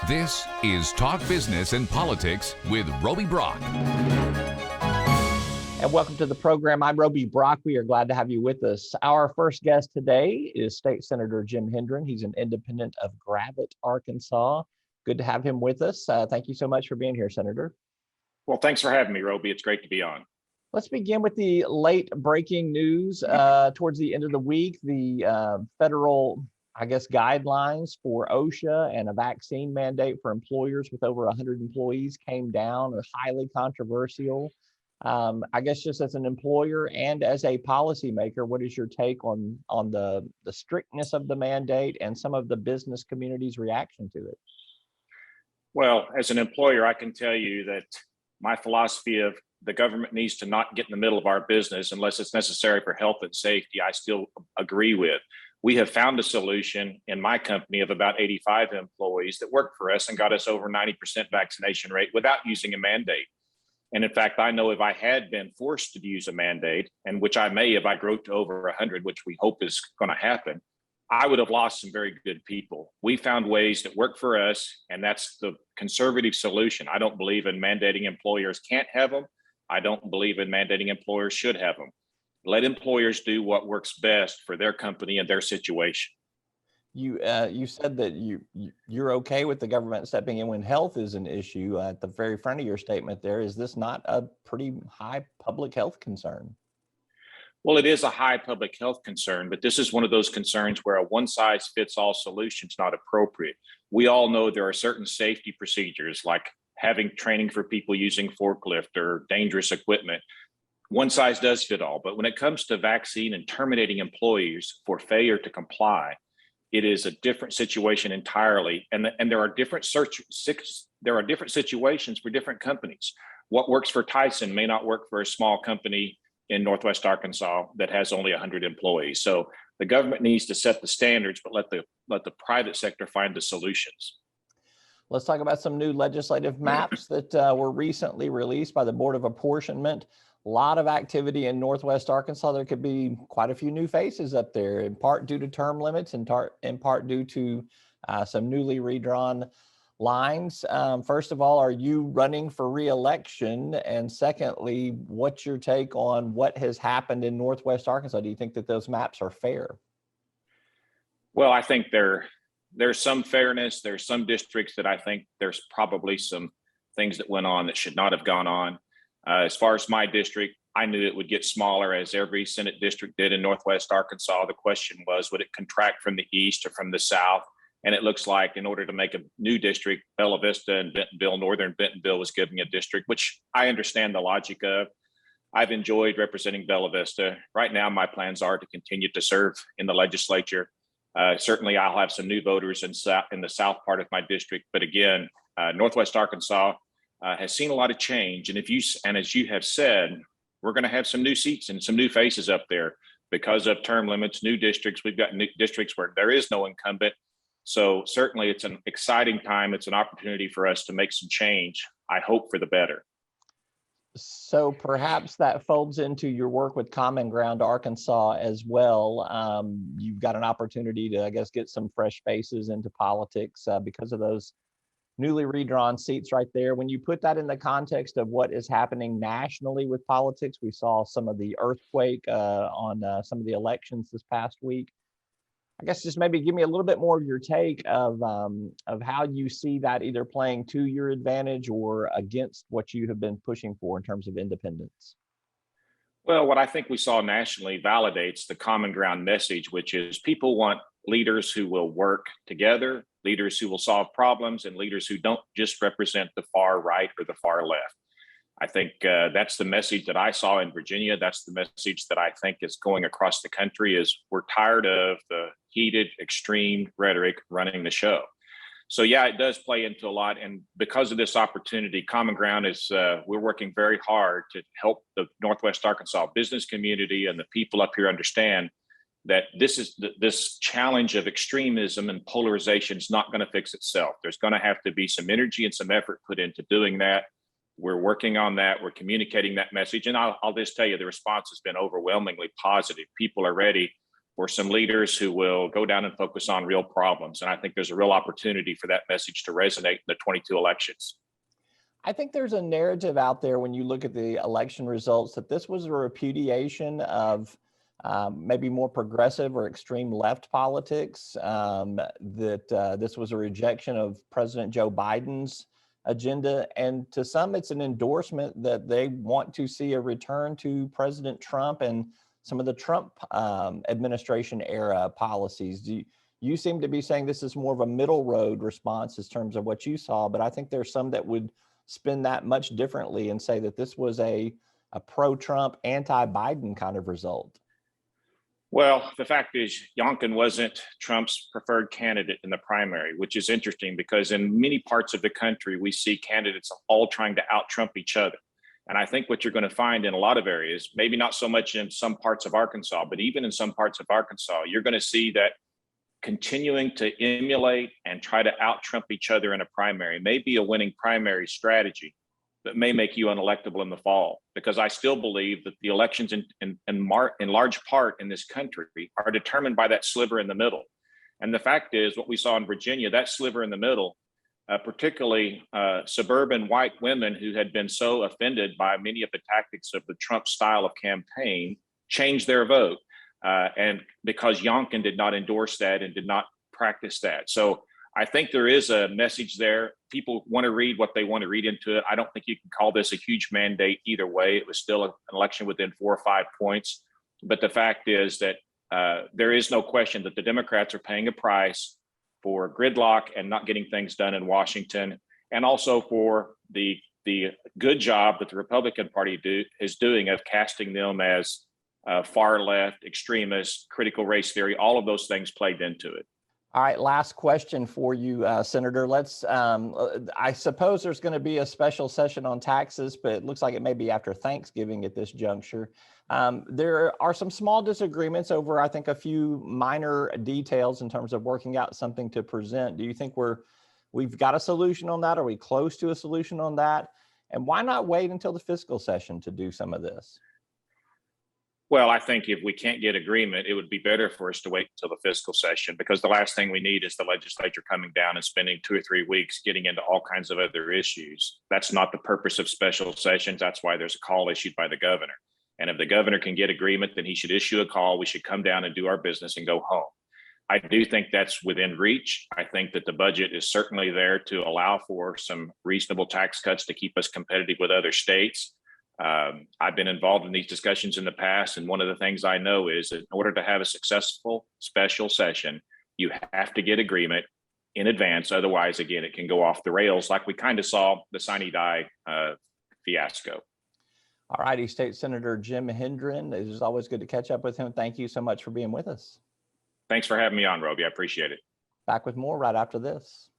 This is Talk Business and Politics with Roby Brock. And welcome to the program. I'm Roby Brock. We are glad to have you with us. Our first guest today is State Senator Jim Hendren. He's an independent of Gravette, Arkansas. Good to have him with us. Thank you so much for being here, Senator. Well, thanks for having me, Roby. It's great to be on. Let's begin with the late breaking news. Towards the end of the week, the federal guidelines for OSHA and a vaccine mandate for employers with over 100 employees came down. They're highly controversial. Just as an employer and as a policymaker, what is your take on the strictness of the mandate and some of the business community's reaction to it? Well, as an employer, I can tell you that my philosophy of the government needs to not get in the middle of our business unless it's necessary for health and safety, I still agree with. We have found a solution in my company of about 85 employees that worked for us and got us over 90% vaccination rate without using a mandate. And in fact, I know if I had been forced to use a mandate, and which I may if I grow to over 100, which we hope is going to happen, I would have lost some very good people. We found ways that work for us, and that's the conservative solution. I don't believe in mandating employers can't have them. I don't believe in mandating employers should have them. Let employers do what works best for their company and their situation. You said that you're okay with the government stepping in when health is an issue. At the very front of your statement there, is this not a pretty high public health concern? Well, it is a high public health concern, but this is one of those concerns where a one-size-fits-all solution is not appropriate. We all know there are certain safety procedures like having training for people using forklift or dangerous equipment. One size does fit all, but when it comes to vaccine and terminating employees for failure to comply, it is a different situation entirely. And there are different situations for different companies. What works for Tyson may not work for a small company in Northwest Arkansas that has only 100 employees. So the government needs to set the standards, but let the private sector find the solutions. Let's talk about some new legislative maps that were recently released by the Board of Apportionment. A lot of activity in Northwest Arkansas. There could be quite a few new faces up there, in part due to term limits, in part due to some newly redrawn lines. First of all, are you running for re-election? And secondly, what's your take on what has happened in Northwest Arkansas? Do you think that those maps are fair? Well, I think there's some fairness. There's some districts that I think there's probably some things that went on that should not have gone on. As far as my district, I knew it would get smaller as every Senate district did in Northwest Arkansas. The question was, would it contract from the east or from the south? And it looks like in order to make a new district, Bella Vista and Bentonville, Northern Bentonville was giving a district, which I understand the logic of. I've enjoyed representing Bella Vista. Right now, my plans are to continue to serve in the legislature. Certainly, I'll have some new voters in the south part of my district. But again, Northwest Arkansas has seen a lot of change. And as you have said, we're going to have some new seats and some new faces up there because of term limits, new districts. We've got new districts where there is no incumbent. So certainly it's an exciting time. It's an opportunity for us to make some change, I hope for the better. So perhaps that folds into your work with Common Ground Arkansas as well. You've got an opportunity to, get some fresh faces into politics because of those newly redrawn seats right there. When you put that in the context of what is happening nationally with politics, we saw some of the earthquake on some of the elections this past week. Just maybe give me a little bit more of your take of how you see that either playing to your advantage or against what you have been pushing for in terms of independence. Well, what I think we saw nationally validates the common ground message, which is people want leaders who will work together, leaders who will solve problems, and leaders who don't just represent the far right or the far left. I think that's the message that I saw in Virginia. That's the message that I think is going across the country is we're tired of the heated, extreme rhetoric running the show. So yeah, it does play into a lot. And because of this opportunity, Common Ground is, we're working very hard to help the Northwest Arkansas business community and the people up here understand that this challenge of extremism and polarization is not going to fix itself. There's going to have to be some energy and some effort put into doing that. We're working on that. We're communicating that message. And I'll just tell you, the response has been overwhelmingly positive. People are ready for some leaders who will go down and focus on real problems. And I think there's a real opportunity for that message to resonate in the 22 elections. I think there's a narrative out there when you look at the election results that this was a repudiation of maybe more progressive or extreme left politics, that this was a rejection of President Joe Biden's agenda. And to some, it's an endorsement that they want to see a return to President Trump and some of the Trump administration era policies. You seem to be saying this is more of a middle road response in terms of what you saw, but I think there's some that would spin that much differently and say that this was a pro-Trump, anti-Biden kind of result. Well, the fact is, Youngkin wasn't Trump's preferred candidate in the primary, which is interesting because in many parts of the country, we see candidates all trying to out-Trump each other. And I think what you're going to find in a lot of areas, maybe not so much in some parts of Arkansas, but even in some parts of Arkansas, you're going to see that continuing to emulate and try to out-Trump each other in a primary may be a winning primary strategy that may make you unelectable in the fall. Because I still believe that the elections in large part in this country are determined by that sliver in the middle. And the fact is, what we saw in Virginia, that sliver in the middle, particularly suburban white women who had been so offended by many of the tactics of the Trump style of campaign, changed their vote. And because Youngkin did not endorse that and did not practice that. So I think there is a message there. People want to read what they want to read into it. I don't think you can call this a huge mandate either way. It was still an election within 4 or 5 points. But the fact is that there is no question that the Democrats are paying a price for gridlock and not getting things done in Washington, and also for the good job that the Republican Party is doing of casting them as far left, extremists, critical race theory. All of those things played into it. All right, last question for you, Senator. I suppose there's going to be a special session on taxes, but it looks like it may be after Thanksgiving at this juncture. There are some small disagreements over, I think, a few minor details in terms of working out something to present. Do you think we've got a solution on that? Are we close to a solution on that? And why not wait until the fiscal session to do some of this? Well, I think if we can't get agreement, it would be better for us to wait until the fiscal session, because the last thing we need is the legislature coming down and spending 2 or 3 weeks getting into all kinds of other issues. That's not the purpose of special sessions. That's why there's a call issued by the governor. And if the governor can get agreement, then he should issue a call. We should come down and do our business and go home. I do think that's within reach. I think that the budget is certainly there to allow for some reasonable tax cuts to keep us competitive with other states. I've been involved in these discussions in the past, and one of the things I know is that in order to have a successful special session, you have to get agreement in advance. Otherwise, again, it can go off the rails like we kind of saw the sine die fiasco. All righty, State Senator Jim Hendren. It is always good to catch up with him. Thank you so much for being with us. Thanks for having me on, Roby. I appreciate it. Back with more right after this.